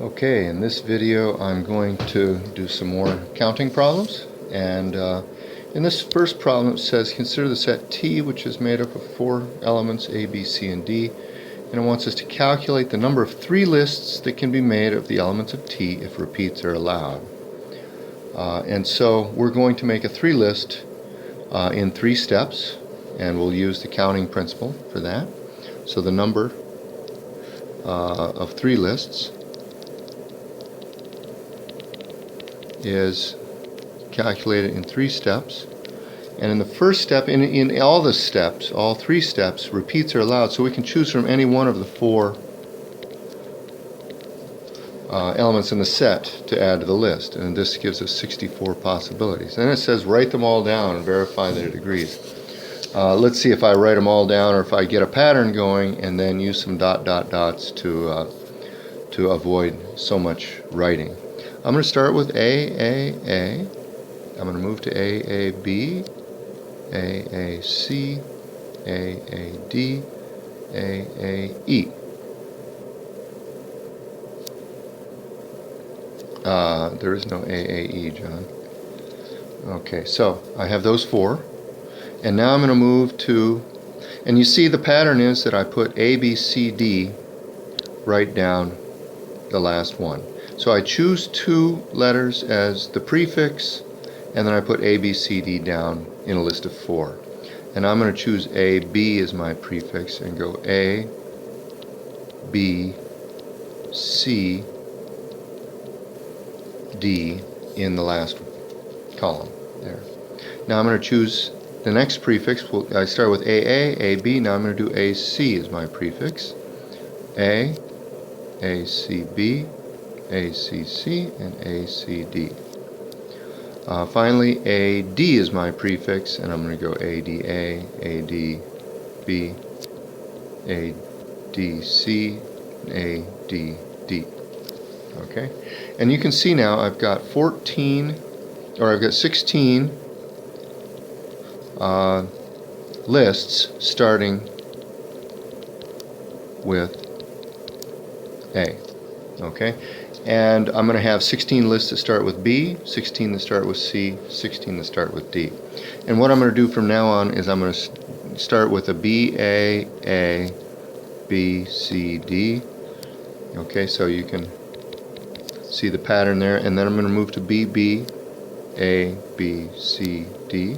Okay, in this video I'm going to do some more counting problems, and in this first problem it says consider the set T, which is made up of 4 elements A, B, C, and D, and it wants us to calculate the number of 3 lists that can be made of the elements of T if repeats are allowed. And so we're going to make a 3 list in 3 steps, and we'll use the counting principle for that. So the number of 3 lists is calculated in 3 steps, and in the first step, in all the steps, all 3 steps, repeats are allowed, so we can choose from any one of the 4 elements in the set to add to the list, and this gives us 64 possibilities. And it says write them all down and verify that it agrees. Let's see if I write them all down or if I get a pattern going and then use some dots to avoid so much writing. I'm going to start with A. I'm going to move to AAB, AAC, AAD, AAE. There is no AAE, John. Okay, so I have those 4. And now I'm going to move to, and you see the pattern is that I put A, B, C, D right down the last one. So I choose 2 letters as the prefix, and then I put A, B, C, D down in a list of 4. And I'm going to choose A, B as my prefix and go A, B, C, D in the last column there. Now I'm going to choose the next prefix. I start with AA, AB. Now I'm going to do AC as my prefix. A, ACB, ACC, and ACD. Finally, AD is my prefix, and I'm going to go ADA, ADB, ADC, ADD. Okay, and you can see now I've got 16 lists starting with A. Okay, and I'm going to have 16 lists that start with B, 16 that start with C, 16 that start with D. And what I'm going to do from now on is I'm going to start with a B, A, B, C, D. Okay, so you can see the pattern there, and then I'm going to move to B, B, A, B, C, D.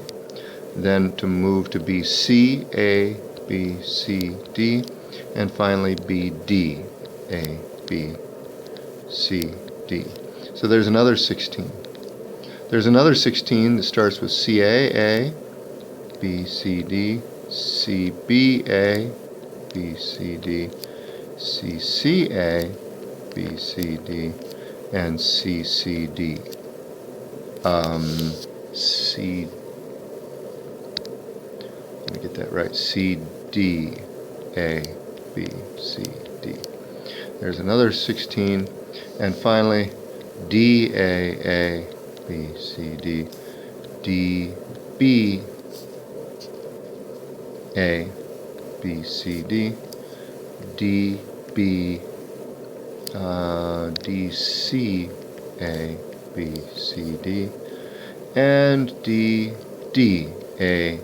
Then to move to B, C, A, B, C, D, and finally B, D, A, B, C, D. So there's another 16. There's another 16 that starts with CA, B, C, D, CB, A, B, C, D, CCA, B, C, D, and CCD. Let me get that right. CD, A, B, C, D. There's another 16, and finally D, A, B, C, D, D, B, A, B, C, D, D, B, D, C, A, B, C, D, and D, D, A,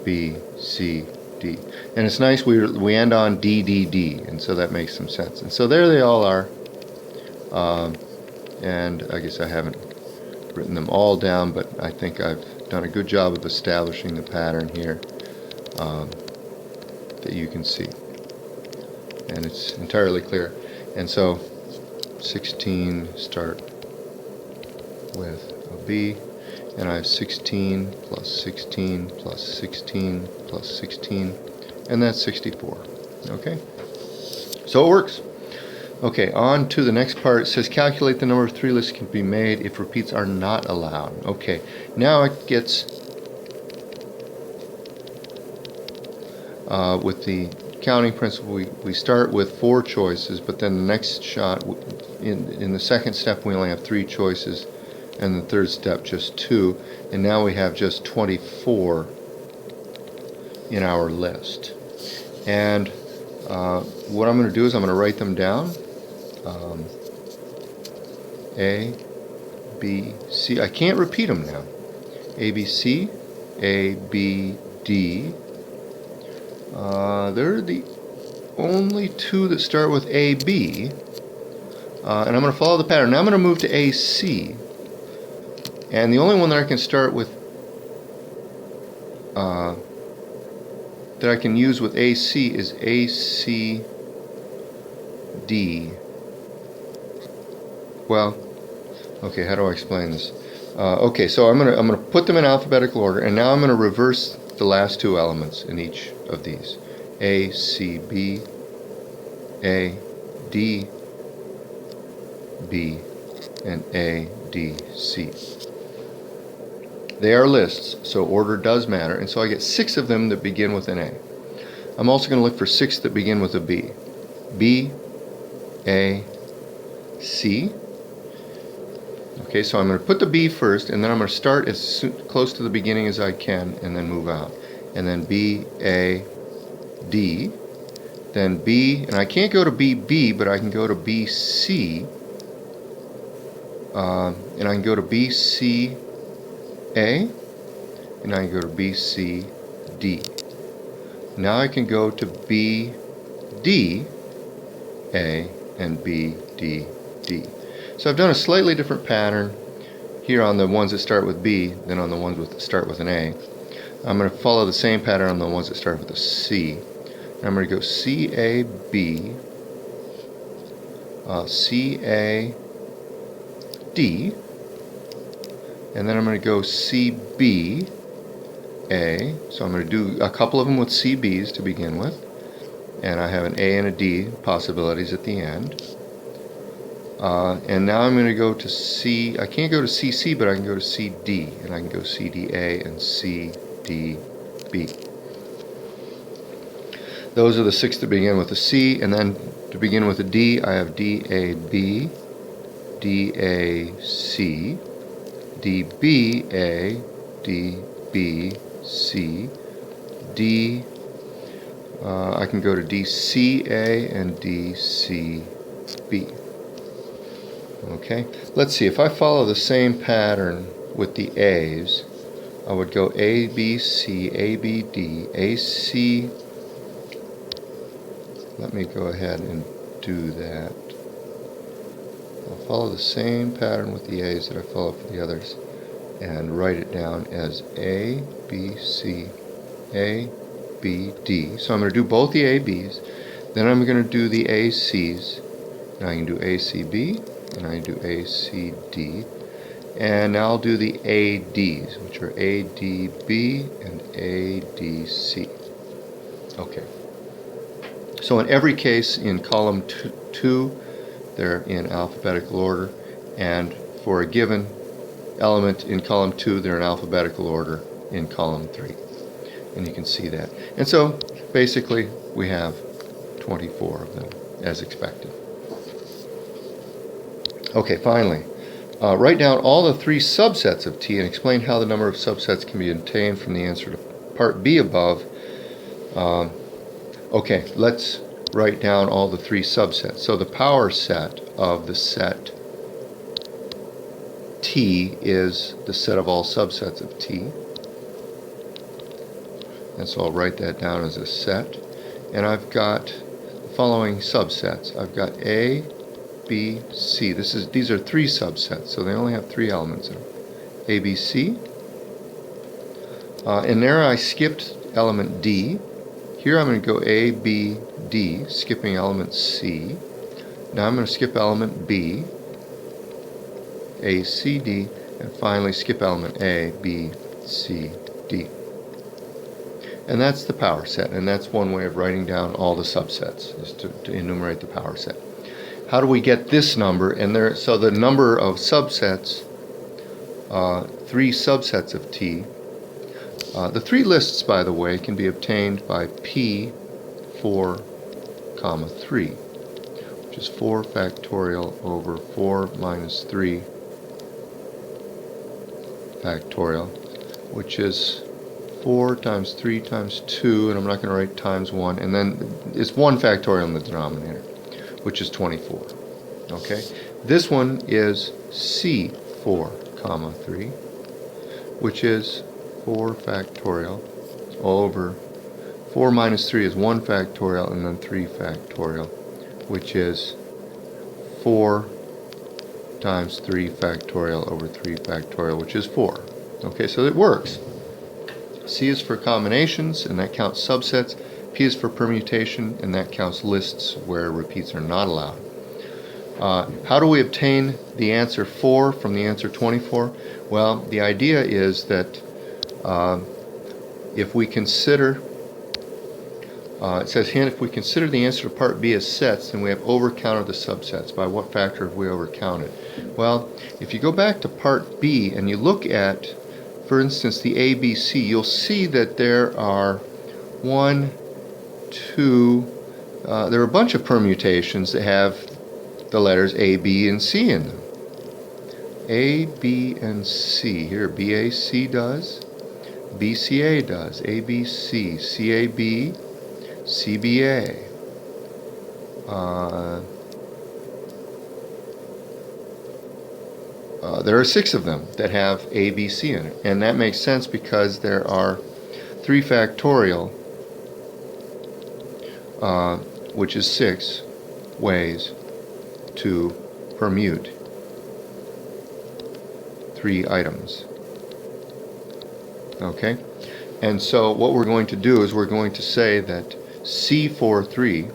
B, C, D. And it's nice we end on D, D, D, and so that makes some sense. And so there they all are. And I guess I haven't written them all down, but I think I've done a good job of establishing the pattern here that you can see. And it's entirely clear. And so 16 start with a B, and I have 16 plus 16 plus 16 plus 16, and that's 64. Okay? So it works. Okay, on to the next part. It says calculate the number of 3 lists can be made if repeats are not allowed. Okay, now it gets with the counting principle, we start with 4 choices, but then the next shot, in the second step, we only have 3 choices, and the third step just 2, and now we have just 24 in our list. And what I'm going to do is I'm going to write them down. A, B, C. I can't repeat them now. A, B, C, A, B, D. They're the only two that start with A, B. And I'm going to follow the pattern. Now I'm going to move to A, C. And the only one that I can start with, that I can use with AC is AC, D. Well, okay, how do I explain this? Okay, so I'm gonna put them in alphabetical order, and now I'm gonna reverse the last two elements in each of these. A, C, B, A, D, B, and A, D, C. They are lists, so order does matter, and so I get 6 of them that begin with an A. I'm also going to look for 6 that begin with a B. B, A, C. Okay, so I'm going to put the B first, and then I'm going to start as close to the beginning as I can, and then move out. And then B, A, D. Then B, and I can't go to B, B, but I can go to B, C. And I can go to B, C, A, and I can go to B, C, D. Now I can go to B, D, A, and B, D, D. So I've done a slightly different pattern here on the ones that start with B than on the ones that start with an A. I'm going to follow the same pattern on the ones that start with a C. And I'm going to go C, A, B, C, A, D, and then I'm going to go CB, A. So I'm going to do a couple of them with CBs to begin with. And I have an A and a D possibilities at the end. And now I'm going to go to C. I can't go to CC, but I can go to CD. And I can go CDA and CDB. Those are the 6 that begin with a C. And then to begin with a D, I have DAB, DAC, DBA, DBC, D, I can go to DCA and DCB. Okay, let's see, if I follow the same pattern with the A's, I would go A, B, C, A, B, D, A, C. Let me go ahead and do that. I'll follow the same pattern with the A's that I follow for the others and write it down as A, B, C, A, B, D. So I'm going to do both the A, B's, then I'm going to do the A, C's, and I can do A, C, B, and I can do A, C, D, and now I'll do the A, D's, which are A, D, B, and A, D, C. Okay. So in every case in column 2, they're in alphabetical order, and for a given element in column 2, they're in alphabetical order in column 3. And you can see that. And so basically we have 24 of them as expected. Okay, finally, write down all the 3 subsets of T and explain how the number of subsets can be obtained from the answer to part B above. Okay, let's write down all the 3 subsets. So the power set of the set T is the set of all subsets of T. And so I'll write that down as a set. And I've got the following subsets. I've got A, B, C. These are 3 subsets, so they only have 3 elements in them. A, B, C. And there I skipped element D. Here I'm going to go A, B, D, skipping element C. Now I'm going to skip element B, A, C, D, and finally skip element A, B, C, D. And that's the power set, and that's one way of writing down all the subsets, is to enumerate the power set. How do we get this number? And so the number of subsets, 3 subsets of T. The 3 lists, by the way, can be obtained by P 4, 3, which is 4 factorial over 4 minus 3 factorial, which is 4 times 3 times 2, and I'm not going to write times 1, and then it's 1 factorial in the denominator, which is 24. Okay, this one is C4 comma 3, which is 4 factorial over 4 minus 3 is 1 factorial, and then 3 factorial, which is 4 times 3 factorial over 3 factorial, which is 4. Okay, so it works. C is for combinations, and that counts subsets. P is for permutation, and that counts lists where repeats are not allowed. How do we obtain the answer 4 from the answer 24? Well, the idea is that if we consider, it says here, if we consider the answer to part B as sets, then we have overcounted the subsets. By what factor have we overcounted? Well, if you go back to part B and you look at, for instance, the ABC, you'll see that there are there are a bunch of permutations that have the letters A, B, and C in them. A, B, and C. Here, BAC does, BCA does, ABC, CAB, CBA. There are 6 of them that have ABC in it, and that makes sense because there are 3 factorial, which is 6 ways to permute 3 items. Okay? And so what we're going to do is we're going to say that C43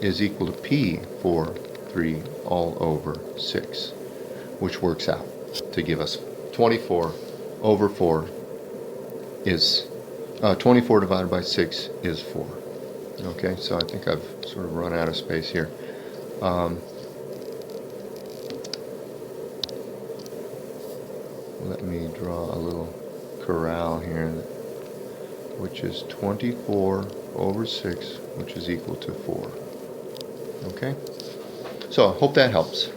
is equal to P43 all over 6, which works out to give us 24 over 4 is 24 divided by 6 is 4. Okay, so I think I've sort of run out of space here. Let me draw a little corral here, which is 24 over 6, which is equal to 4. Okay? So I hope that helps.